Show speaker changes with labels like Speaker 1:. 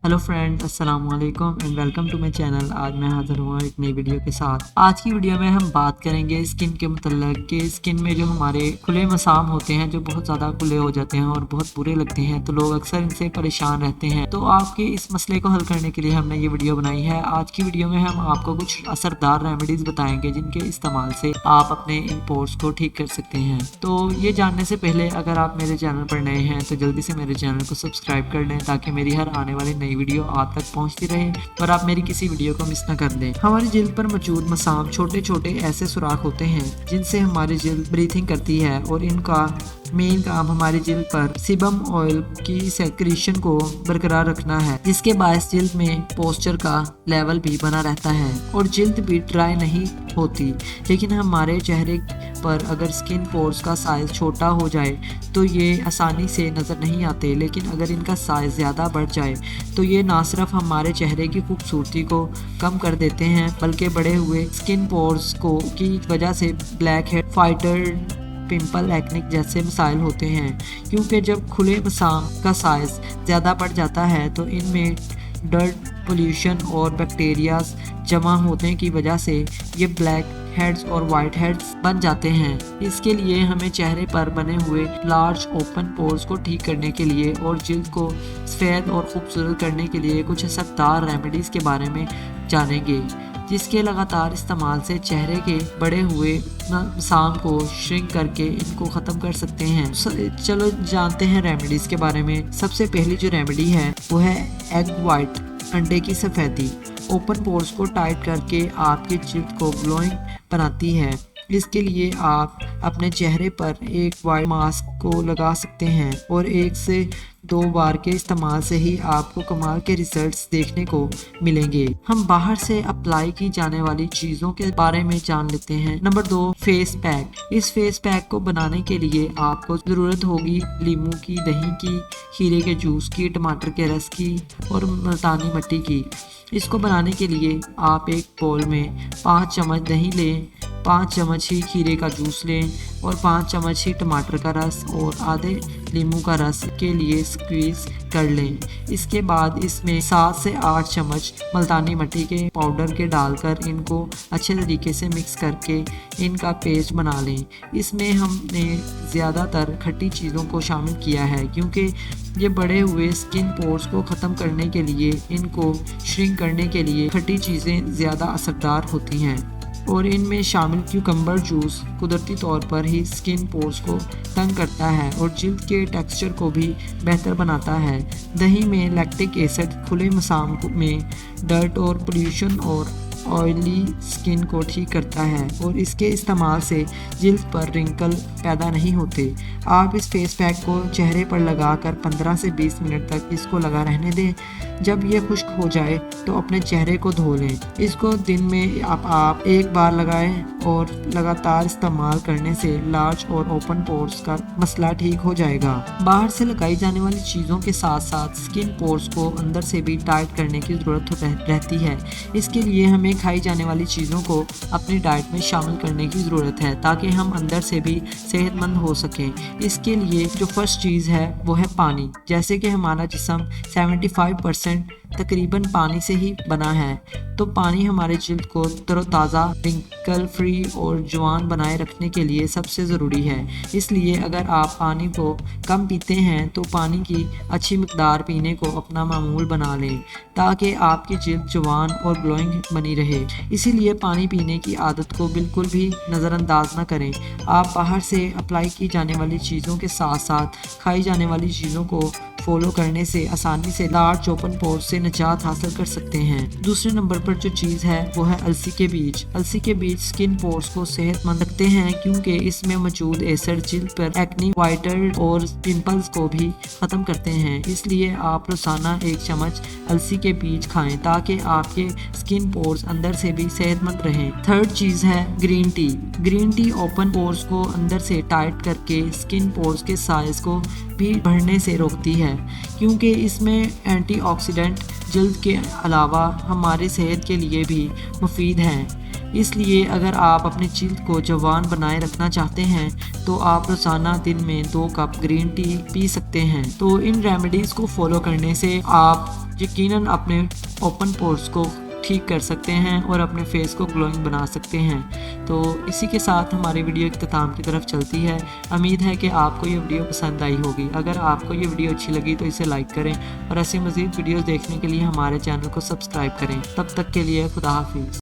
Speaker 1: Hello friend, अस्सलाम वालेकुम and welcome to my channel. आज मैं हाज़िर हुआ एक नई वीडियो के साथ। आज की वीडियो में हम बात करेंगे स्किन के मतलब कि स्किन में जो हमारे खुले मसाम होते हैं जो बहुत ज़्यादा खुले हो जाते हैं और बहुत बुरे लगते हैं, तो लोग अक्सर इनसे परेशान रहते हैं। तो आपके इस मसले को हल करने के लिए हमने ये वीडियो बनाई है। आज की वीडियो में हम आपको कुछ असरदार रेमेडीज़ बताएंगे जिनके इस्तेमाल से आप अपने इन पोर्स को ठीक कर सकते हैं। तो ये जानने से पहले अगर आप मेरे चैनल पर नए हैं तो जल्दी से मेरे चैनल को सब्सक्राइब कर लें ताकि मेरी हर आने वाली नई वीडियो आप तक पहुंचती रहे और आप मेरी किसी वीडियो को मिस न कर दें। हमारी जिल्द पर मौजूद मसाम छोटे छोटे ऐसे सुराख होते हैं जिनसे हमारी जिल्द ब्रीथिंग करती है और इनका मेन काम हमारी जिल्द पर सीबम ऑयल की सेक्रीशन को बरकरार रखना है, जिसके बायस जिल्द में पॉस्चर का लेवल भी बना रहता है और जिल्द भी ड्राई नहीं होती। लेकिन हमारे चेहरे पर अगर स्किन पोर्स का साइज छोटा हो जाए तो ये आसानी से नज़र नहीं आते, लेकिन अगर इनका साइज ज़्यादा बढ़ जाए तो ये ना सिर्फ हमारे चेहरे की खूबसूरती को कम कर देते हैं बल्कि बढ़े हुए स्किन पोर्स को की वजह से ब्लैक हेड, फाइटर, पिंपल, एक्निक जैसे मसाइल होते हैं। क्योंकि जब खुले मसाम का साइज ज़्यादा बढ़ जाता है तो इनमें डर्ट, पोल्यूशन और बैक्टीरियाज जमा होने की वजह से ये ब्लैक हेड्स और वाइट हेड्स बन जाते हैं। इसके लिए हमें चेहरे पर बने हुए लार्ज ओपन पोर्स को ठीक करने के लिए और जिल्द को सफ़ेद और खूबसूरत करने के लिए कुछ असरदार रेमेडीज़ के बारे में जानेंगे, जिसके लगातार इस्तेमाल से चेहरे के बड़े हुए मसाम को श्रिंक करके इनको ख़त्म कर सकते हैं। चलो जानते हैं रेमेडीज़ के बारे में। सबसे पहली जो रेमेडी है वो है एग वाइट, अंडे की सफ़ेदी। ओपन पोर्स को टाइट करके आपकी जिल्द को ग्लोइंग बनाती है। इसके लिए आप अपने चेहरे पर एक वाइट मास्क को लगा सकते हैं और 1 से 2 बार के इस्तेमाल से ही आपको कमाल के रिजल्ट्स देखने को मिलेंगे। हम बाहर से अप्लाई की जाने वाली चीज़ों के बारे में जान लेते हैं। Number 2, face pack. इस फेस पैक को बनाने के लिए आपको ज़रूरत होगी लीमू की, दही की, खीरे के जूस की, टमाटर के रस की और मुल्तानी मिट्टी की। इसको बनाने के लिए आप एक बोल में 5 चम्मच दही लें, 5 चम्मच ही खीरे का जूस लें और 5 चम्मच ही टमाटर का रस और आधे नींबू का रस के लिए स्क्वीज कर लें। इसके बाद इसमें 7 से 8 चम्मच मुल्तानी मिट्टी के पाउडर के डालकर इनको अच्छे तरीके से मिक्स करके इनका पेस्ट बना लें। इसमें हमने ज़्यादातर खट्टी चीज़ों को शामिल किया है क्योंकि ये बड़े हुए स्किन पोर्स को ख़त्म करने के लिए, इनको श्रिंक करने के लिए खट्टी चीज़ें ज़्यादा असरदार होती हैं और इनमें शामिल क्यूकम्बर जूस कुदरती तौर पर ही स्किन पोर्स को तंग करता है और जिल्द के टेक्सचर को भी बेहतर बनाता है। दही में लैक्टिक एसिड खुले मसाम में डर्ट और पोल्यूशन और ऑयली स्किन को ठीक करता है और इसके इस्तेमाल से जिल्द पर रिंकल पैदा नहीं होते। आप इस फेस पैक को चेहरे पर लगाकर 15 से 20 मिनट तक इसको लगा रहने दें। जब ये खुश्क हो जाए तो अपने चेहरे को धो लें। इसको दिन में आप 1 बार लगाएं और लगातार इस्तेमाल करने से लार्ज और ओपन पोर्स का मसला ठीक हो जाएगा। बाहर से लगाई जाने वाली चीज़ों के साथ साथ स्किन पोर्स को अंदर से भी टाइट करने की ज़रूरत रहती है। इसके लिए हमें खाई जाने वाली चीज़ों को अपनी डाइट में शामिल करने की ज़रूरत है ताकि हम अंदर से भी सेहतमंद हो सकें। इसके लिए जो फर्स्ट चीज़ है वो है पानी। जैसे कि हमारा जिस्म 75% तकरीबन पानी से ही बना है, तो पानी हमारे जिल्द को तरोताज़ा, रिंकल फ्री और जवान बनाए रखने के लिए सबसे ज़रूरी है। इसलिए अगर आप पानी को कम पीते हैं तो पानी की अच्छी मिकदार पीने को अपना मामूल बना लें ताकि आपकी जिल्द जवान और ग्लोइंग बनी रहे। इसीलिए पानी पीने की आदत को बिल्कुल भी नज़रअंदाज न करें। आप बाहर से अप्लाई की जाने वाली चीज़ों के साथ साथ खाई जाने वाली चीज़ों को फॉलो करने से आसानी से लार्ज ओपन पोर्स से निजात हासिल कर सकते हैं। दूसरे नंबर पर जो चीज़ है वो है अलसी के बीज। अलसी के बीज स्किन पोर्स को सेहतमंद रखते हैं क्योंकि इसमें मौजूद एसिड जिल्द पर एक्नी, वाइटर और पिंपल्स को भी ख़त्म करते हैं। इसलिए आप रोज़ाना 1 चम्मच अलसी के बीज खाएं ताकि आपके स्किन पोर्स अंदर से भी सेहतमंद रहें। थर्ड चीज़ है green tea. Green tea open pores को अंदर से टाइट करके स्किन पोर्स के साइज को भी बढ़ने से रोकती है क्योंकि इसमें एंटीऑक्सीडेंट जिल्द के अलावा हमारी सेहत के लिए भी मुफीद हैं। इसलिए अगर आप अपनी जिल्द को जवान बनाए रखना चाहते हैं तो आप रोज़ाना दिन में 2 कप ग्रीन टी पी सकते हैं। तो इन रेमेडीज़ को फॉलो करने से आप यकीनन अपने ओपन पोर्स को ठीक कर सकते हैं और अपने फेस को ग्लोइंग बना सकते हैं। तो इसी के साथ हमारी वीडियो इख्तिताम की तरफ चलती है। उम्मीद है कि आपको ये वीडियो पसंद आई होगी। अगर आपको ये वीडियो अच्छी लगी तो इसे लाइक करें और ऐसी मज़ीद वीडियोस देखने के लिए हमारे चैनल को सब्सक्राइब करें। तब तक के लिए खुदा हाफिज़।